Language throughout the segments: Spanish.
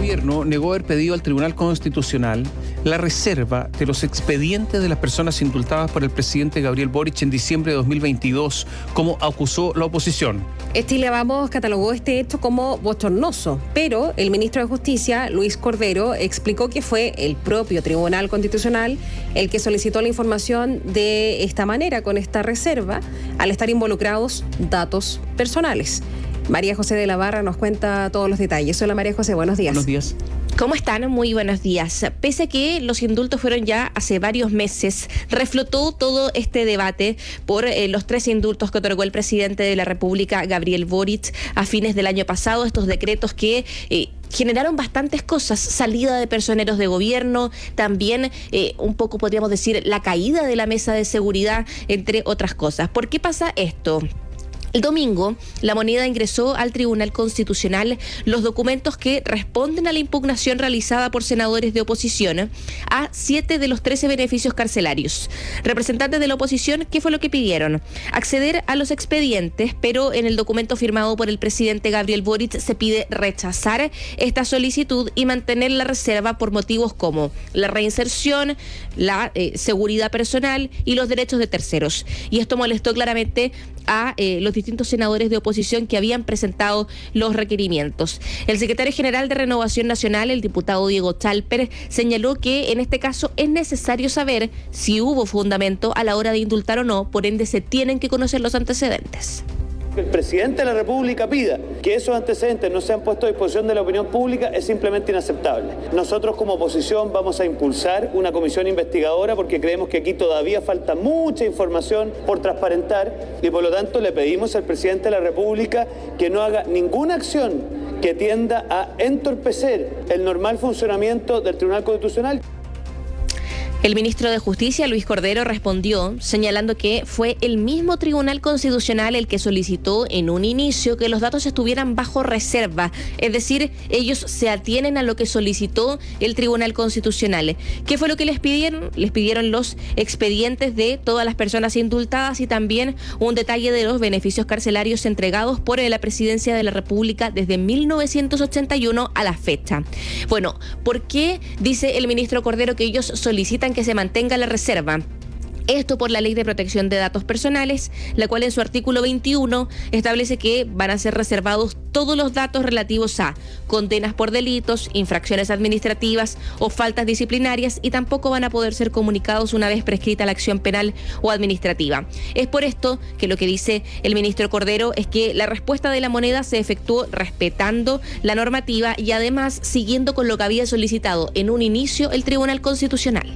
gobierno negó haber pedido al Tribunal Constitucional la reserva de los expedientes de las personas indultadas por el presidente Gabriel Boric en diciembre de 2022, como acusó la oposición. Chile Vamos catalogó este hecho como bochornoso, pero el ministro de Justicia, Luis Cordero, explicó que fue el propio Tribunal Constitucional el que solicitó la información de esta manera, con esta reserva, al estar involucrados datos personales. María José de la Barra nos cuenta todos los detalles. Hola María José, buenos días. Buenos días. ¿Cómo están? Muy buenos días. Pese a que los indultos fueron ya hace varios meses, reflotó todo este debate por los 3 indultos que otorgó el presidente de la República, Gabriel Boric, a fines del año pasado, estos decretos que generaron bastantes cosas: salida de personeros de gobierno, también un poco podríamos decir la caída de la mesa de seguridad, entre otras cosas. ¿Por qué pasa esto? El domingo, La Moneda ingresó al Tribunal Constitucional los documentos que responden a la impugnación realizada por senadores de oposición a 7 de los 13 beneficios carcelarios. Representantes de la oposición, ¿qué fue lo que pidieron? Acceder a los expedientes, pero en el documento firmado por el presidente Gabriel Boric se pide rechazar esta solicitud y mantener la reserva por motivos como la reinserción, la seguridad personal y los derechos de terceros. Y esto molestó claramente a los distintos senadores de oposición que habían presentado los requerimientos. El secretario general de Renovación Nacional, el diputado Diego Chalper, señaló que en este caso es necesario saber si hubo fundamento a la hora de indultar o no, por ende se tienen que conocer los antecedentes. Que el presidente de la República pida que esos antecedentes no sean puestos a disposición de la opinión pública es simplemente inaceptable. Nosotros como oposición vamos a impulsar una comisión investigadora porque creemos que aquí todavía falta mucha información por transparentar y por lo tanto le pedimos al presidente de la República que no haga ninguna acción que tienda a entorpecer el normal funcionamiento del Tribunal Constitucional. El ministro de Justicia, Luis Cordero, respondió señalando que fue el mismo Tribunal Constitucional el que solicitó en un inicio que los datos estuvieran bajo reserva, es decir, ellos se atienen a lo que solicitó el Tribunal Constitucional. ¿Qué fue lo que les pidieron? Les pidieron los expedientes de todas las personas indultadas y también un detalle de los beneficios carcelarios entregados por la Presidencia de la República desde 1981 a la fecha. Bueno, ¿por qué dice el ministro Cordero que ellos solicitan que se mantenga la reserva? Esto por la Ley de Protección de Datos Personales, la cual en su artículo 21 establece que van a ser reservados todos los datos relativos a condenas por delitos, infracciones administrativas o faltas disciplinarias, y tampoco van a poder ser comunicados una vez prescrita la acción penal o administrativa. Es por esto que lo que dice el ministro Cordero es que la respuesta de La Moneda se efectuó respetando la normativa y además siguiendo con lo que había solicitado en un inicio el Tribunal Constitucional.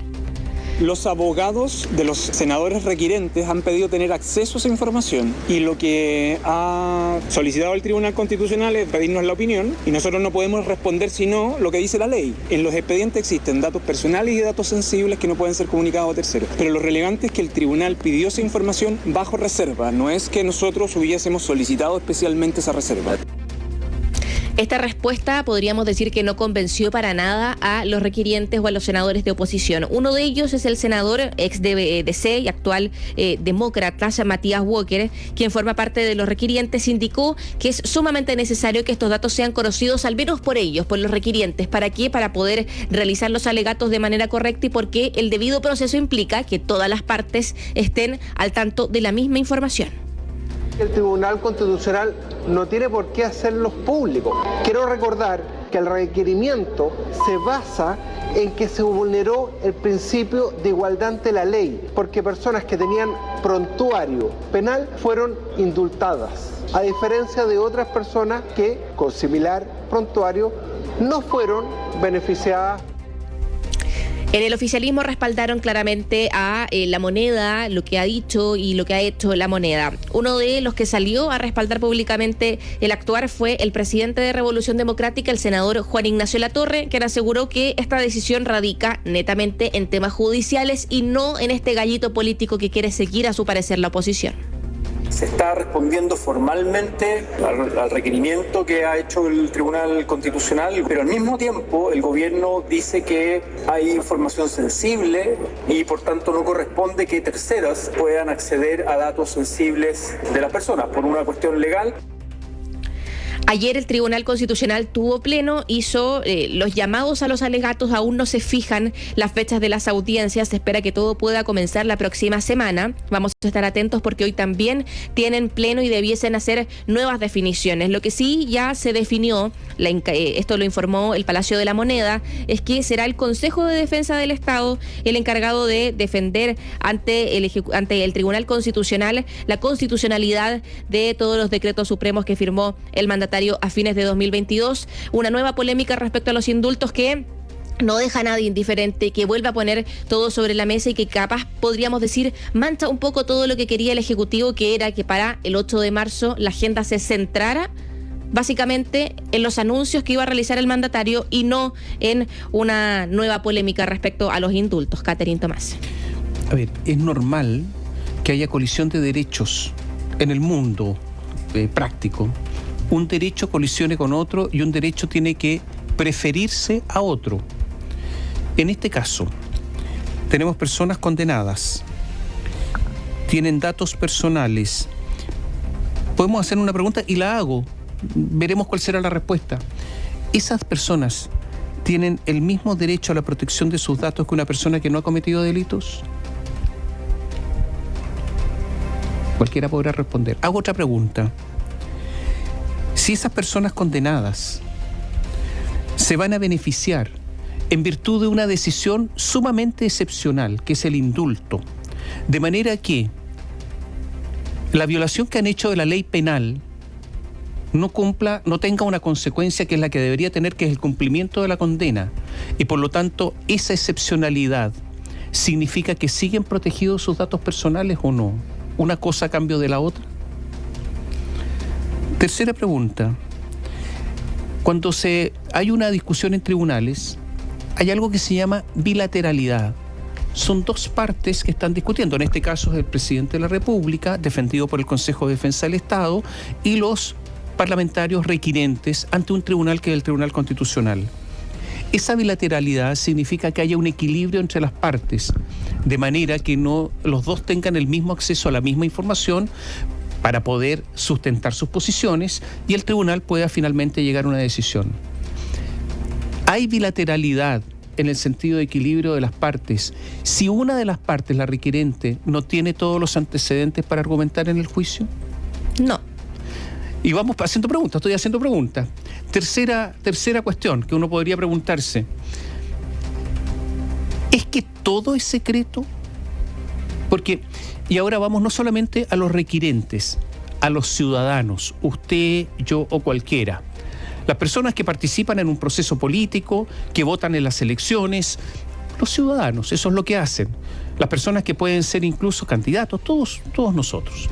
Los abogados de los senadores requirentes han pedido tener acceso a esa información y lo que ha solicitado el Tribunal Constitucional es pedirnos la opinión y nosotros no podemos responder sino lo que dice la ley. En los expedientes existen datos personales y datos sensibles que no pueden ser comunicados a terceros, pero lo relevante es que el tribunal pidió esa información bajo reserva, no es que nosotros hubiésemos solicitado especialmente esa reserva. Esta respuesta podríamos decir que no convenció para nada a los requirientes o a los senadores de oposición. Uno de ellos es el senador ex DC y actual demócrata, Matías Walker, quien forma parte de los requirientes. Indicó que es sumamente necesario que estos datos sean conocidos al menos por ellos, por los requirientes. ¿Para qué? Para poder realizar los alegatos de manera correcta y porque el debido proceso implica que todas las partes estén al tanto de la misma información. El Tribunal Constitucional no tiene por qué hacerlos públicos. Quiero recordar que el requerimiento se basa en que se vulneró el principio de igualdad ante la ley, porque personas que tenían prontuario penal fueron indultadas, a diferencia de otras personas que, con similar prontuario, no fueron beneficiadas. En el oficialismo respaldaron claramente a La Moneda, lo que ha dicho y lo que ha hecho La Moneda. Uno de los que salió a respaldar públicamente el actuar fue el presidente de Revolución Democrática, el senador Juan Ignacio Latorre, quien aseguró que esta decisión radica netamente en temas judiciales y no en este gallito político que quiere seguir, a su parecer, la oposición. Se está respondiendo formalmente al requerimiento que ha hecho el Tribunal Constitucional, pero al mismo tiempo el gobierno dice que hay información sensible y por tanto no corresponde que terceras puedan acceder a datos sensibles de las personas por una cuestión legal. Ayer el Tribunal Constitucional tuvo pleno, hizo los llamados a los alegatos, aún no se fijan las fechas de las audiencias, se espera que todo pueda comenzar la próxima semana. Vamos a estar atentos porque hoy también tienen pleno y debiesen hacer nuevas definiciones. Lo que sí ya se definió, esto lo informó el Palacio de la Moneda, es que será el Consejo de Defensa del Estado el encargado de defender ante el Tribunal Constitucional la constitucionalidad de todos los decretos supremos que firmó el mandatario a fines de 2022, una nueva polémica respecto a los indultos que no deja a nadie indiferente, que vuelve a poner todo sobre la mesa y que capaz podríamos decir mancha un poco todo lo que quería el Ejecutivo, que era que para el 8 de marzo la agenda se centrara básicamente en los anuncios que iba a realizar el mandatario y no en una nueva polémica respecto a los indultos. Catherine Tomás. A ver, es normal que haya colisión de derechos en el mundo práctico. Un derecho colisione con otro y un derecho tiene que preferirse a otro. En este caso, tenemos personas condenadas, tienen datos personales. Podemos hacer una pregunta y la hago, veremos cuál será la respuesta. ¿Esas personas tienen el mismo derecho a la protección de sus datos que una persona que no ha cometido delitos? Cualquiera podrá responder. Hago otra pregunta. Si esas personas condenadas se van a beneficiar en virtud de una decisión sumamente excepcional, que es el indulto, de manera que la violación que han hecho de la ley penal no tenga una consecuencia que es la que debería tener, que es el cumplimiento de la condena, y por lo tanto esa excepcionalidad significa que siguen protegidos sus datos personales o no? ¿Una cosa a cambio de la otra? Tercera pregunta. Cuando hay una discusión en tribunales, hay algo que se llama bilateralidad. Son dos partes que están discutiendo. En este caso es el presidente de la República, defendido por el Consejo de Defensa del Estado, y los parlamentarios requirentes ante un tribunal que es el Tribunal Constitucional. Esa bilateralidad significa que haya un equilibrio entre las partes, de manera que no los dos tengan el mismo acceso a la misma información para poder sustentar sus posiciones y el tribunal pueda finalmente llegar a una decisión. Hay bilateralidad en el sentido de equilibrio de las partes si una de las partes, la requirente, no tiene todos los antecedentes para argumentar en el juicio. No. Y vamos haciendo preguntas, estoy haciendo preguntas. Tercera cuestión que uno podría preguntarse. ¿Es que todo es secreto? Porque, y ahora vamos no solamente a los requirentes, a los ciudadanos, usted, yo o cualquiera. Las personas que participan en un proceso político, que votan en las elecciones, los ciudadanos, eso es lo que hacen. Las personas que pueden ser incluso candidatos, todos nosotros.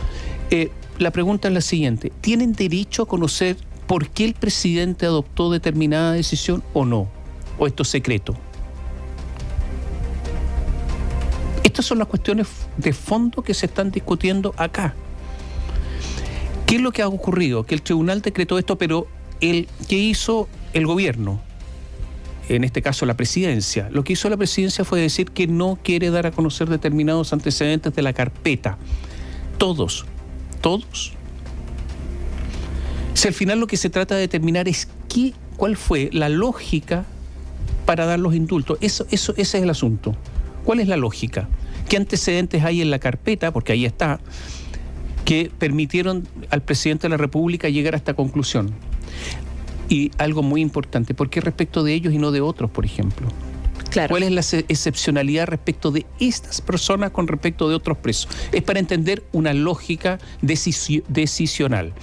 La pregunta es la siguiente: ¿tienen derecho a conocer por qué el presidente adoptó determinada decisión o no? ¿O esto es secreto? Estas son las cuestiones de fondo que se están discutiendo acá. ¿Qué es lo que ha ocurrido? Que el tribunal decretó esto, pero ¿qué hizo el gobierno? En este caso la presidencia. Lo que hizo la presidencia fue decir que no quiere dar a conocer determinados antecedentes de la carpeta. Todos. Si al final lo que se trata de determinar es cuál fue la lógica para dar los indultos. Ese es el asunto. ¿Cuál es la lógica? ¿Qué antecedentes hay en la carpeta? Porque ahí está, que permitieron al presidente de la República llegar a esta conclusión. Y algo muy importante, ¿por qué respecto de ellos y no de otros, por ejemplo? Claro. ¿Cuál es la excepcionalidad respecto de estas personas con respecto de otros presos? Es para entender una lógica decisional.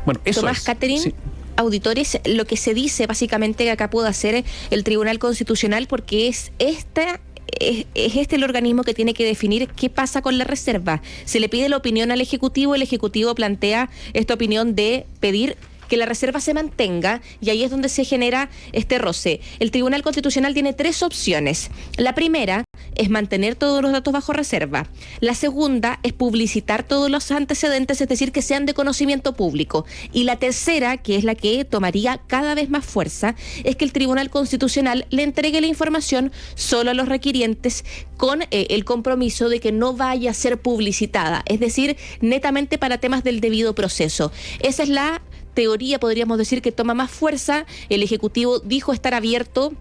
Bueno, eso Tomás, es. Catherine, sí. Auditores, lo que se dice básicamente que acá puede hacer el Tribunal Constitucional, porque es este el organismo que tiene que definir qué pasa con la reserva. Se le pide la opinión al Ejecutivo, el Ejecutivo plantea esta opinión de pedir que la reserva se mantenga, y ahí es donde se genera este roce. El Tribunal Constitucional tiene 3 opciones. La primera es mantener todos los datos bajo reserva. La segunda es publicitar todos los antecedentes, es decir, que sean de conocimiento público. Y la tercera, que es la que tomaría cada vez más fuerza, es que el Tribunal Constitucional le entregue la información solo a los requirientes con el compromiso de que no vaya a ser publicitada, es decir, netamente para temas del debido proceso. Esa es la teoría, podríamos decir, que toma más fuerza. El Ejecutivo dijo estar abierto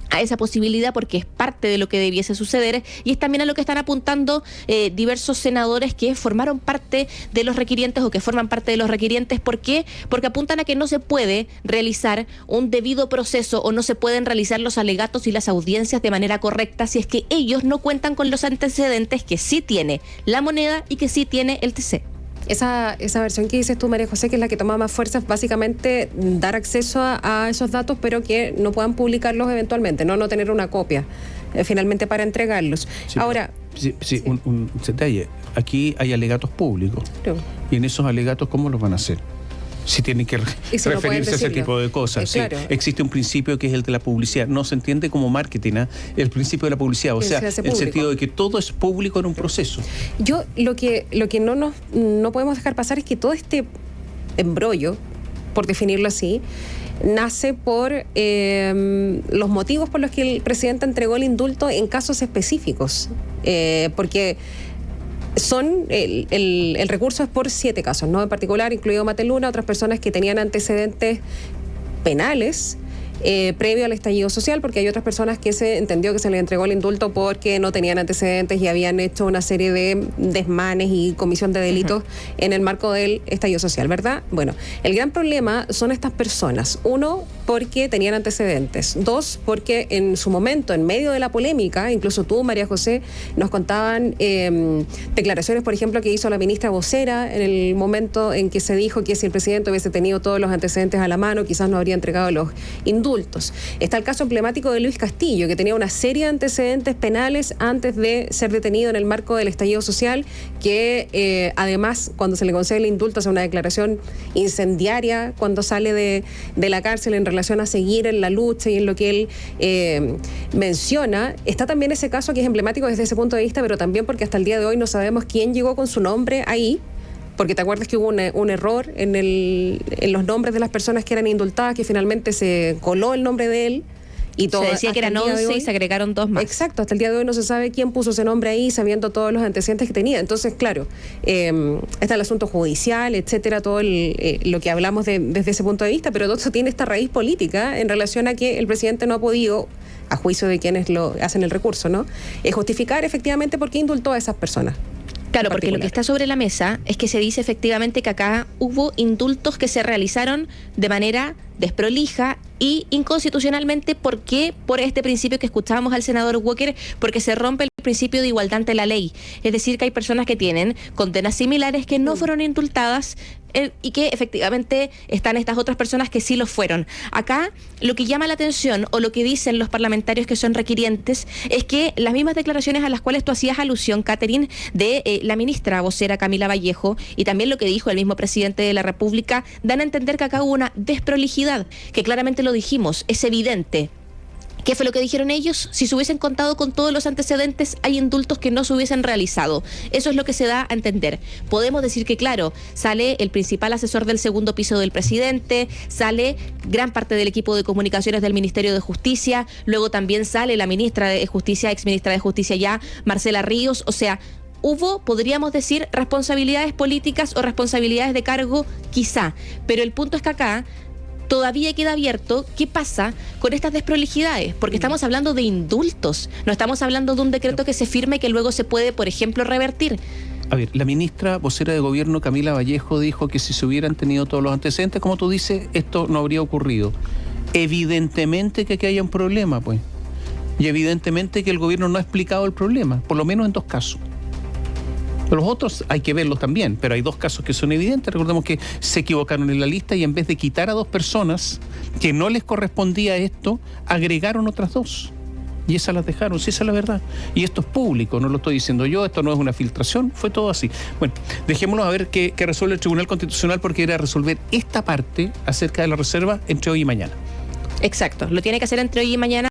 a esa posibilidad porque es parte de lo que debiese suceder y es también a lo que están apuntando diversos senadores que formaron parte de los requirientes o que forman parte de los requirientes. ¿Por qué? Porque apuntan a que no se puede realizar un debido proceso o no se pueden realizar los alegatos y las audiencias de manera correcta si es que ellos no cuentan con los antecedentes que sí tiene la moneda y que sí tiene el TC. Esa versión que dices tú, María José, que es la que toma más fuerza, es básicamente dar acceso a esos datos, pero que no puedan publicarlos eventualmente, no tener una copia finalmente para entregarlos. Sí, ahora... Sí. Un detalle. Aquí hay alegatos públicos. Claro. Y en esos alegatos, ¿cómo los van a hacer? Si tienen que referirse a ese tipo de cosas. Claro. Sí, existe un principio que es el de la publicidad. No se entiende como marketing, el principio de la publicidad. O sea, el sentido de que todo es público en un proceso. Yo lo que no podemos dejar pasar es que todo este embrollo, por definirlo así, nace por los motivos por los que el presidente entregó el indulto en casos específicos. Porque el recurso es por 7 casos, ¿no? En particular, incluido Mateluna, otras personas que tenían antecedentes penales previo al estallido social, porque hay otras personas que se entendió que se les entregó el indulto porque no tenían antecedentes y habían hecho una serie de desmanes y comisión de delitos en el marco del estallido social, ¿verdad? Bueno, el gran problema son estas personas. 1, porque tenían antecedentes. 2, porque en su momento, en medio de la polémica, incluso tú, María José, nos contaban declaraciones, por ejemplo, que hizo la ministra vocera en el momento en que se dijo que si el presidente hubiese tenido todos los antecedentes a la mano, quizás no habría entregado los indultos. Está el caso emblemático de Luis Castillo, que tenía una serie de antecedentes penales antes de ser detenido en el marco del estallido social, que además, cuando se le concede el indulto, hace una declaración incendiaria cuando sale de la cárcel en relación a seguir en la lucha y en lo que él menciona. Está también ese caso que es emblemático desde ese punto de vista, pero también porque hasta el día de hoy no sabemos quién llegó con su nombre ahí, porque te acuerdas que hubo un error en los nombres de las personas que eran indultadas, que finalmente se coló el nombre de él. Y todo, se decía que eran 11 y se agregaron 2 más. Exacto, hasta el día de hoy no se sabe quién puso ese nombre ahí, sabiendo todos los antecedentes que tenía. Entonces, claro, está el asunto judicial, etcétera, todo lo que hablamos desde ese punto de vista, pero todo eso tiene esta raíz política en relación a que el presidente no ha podido, a juicio de quienes lo hacen el recurso, ¿no?, justificar efectivamente por qué indultó a esas personas. Claro, porque lo que está sobre la mesa es que se dice efectivamente que acá hubo indultos que se realizaron de manera desprolija y inconstitucionalmente. ¿Por qué? Por este principio que escuchábamos al senador Walker, porque se rompe el principio de igualdad ante la ley. Es decir, que hay personas que tienen condenas similares que no fueron indultadas y que efectivamente están estas otras personas que sí lo fueron. Acá lo que llama la atención o lo que dicen los parlamentarios que son requirientes es que las mismas declaraciones a las cuales tú hacías alusión, Catherine, de la ministra vocera Camila Vallejo, y también lo que dijo el mismo presidente de la República, dan a entender que acá hubo una desprolijidad, que claramente lo dijimos, es evidente. ¿Qué fue lo que dijeron ellos? Si se hubiesen contado con todos los antecedentes, hay indultos que no se hubiesen realizado. Eso es lo que se da a entender. Podemos decir que, claro, sale el principal asesor del segundo piso del presidente, sale gran parte del equipo de comunicaciones del Ministerio de Justicia, luego también sale la ministra de Justicia, exministra de Justicia ya, Marcela Ríos. O sea, hubo, podríamos decir, responsabilidades políticas o responsabilidades de cargo, quizá. Pero el punto es que acá todavía queda abierto qué pasa con estas desprolijidades, porque estamos hablando de indultos, no estamos hablando de un decreto que se firme y que luego se puede, por ejemplo, revertir. A ver, la ministra vocera de gobierno, Camila Vallejo, dijo que si se hubieran tenido todos los antecedentes, como tú dices, esto no habría ocurrido. Evidentemente que aquí haya un problema, pues. Y evidentemente que el gobierno no ha explicado el problema, por lo menos en 2 casos. Los otros hay que verlos también, pero hay 2 casos que son evidentes. Recordemos que se equivocaron en la lista y en vez de quitar a 2 personas que no les correspondía esto, agregaron otras 2. Y esas las dejaron, sí, esa es la verdad. Y esto es público, no lo estoy diciendo yo, esto no es una filtración, fue todo así. Bueno, dejémonos a ver qué resuelve el Tribunal Constitucional, porque era resolver esta parte acerca de la reserva entre hoy y mañana. Exacto, lo tiene que hacer entre hoy y mañana.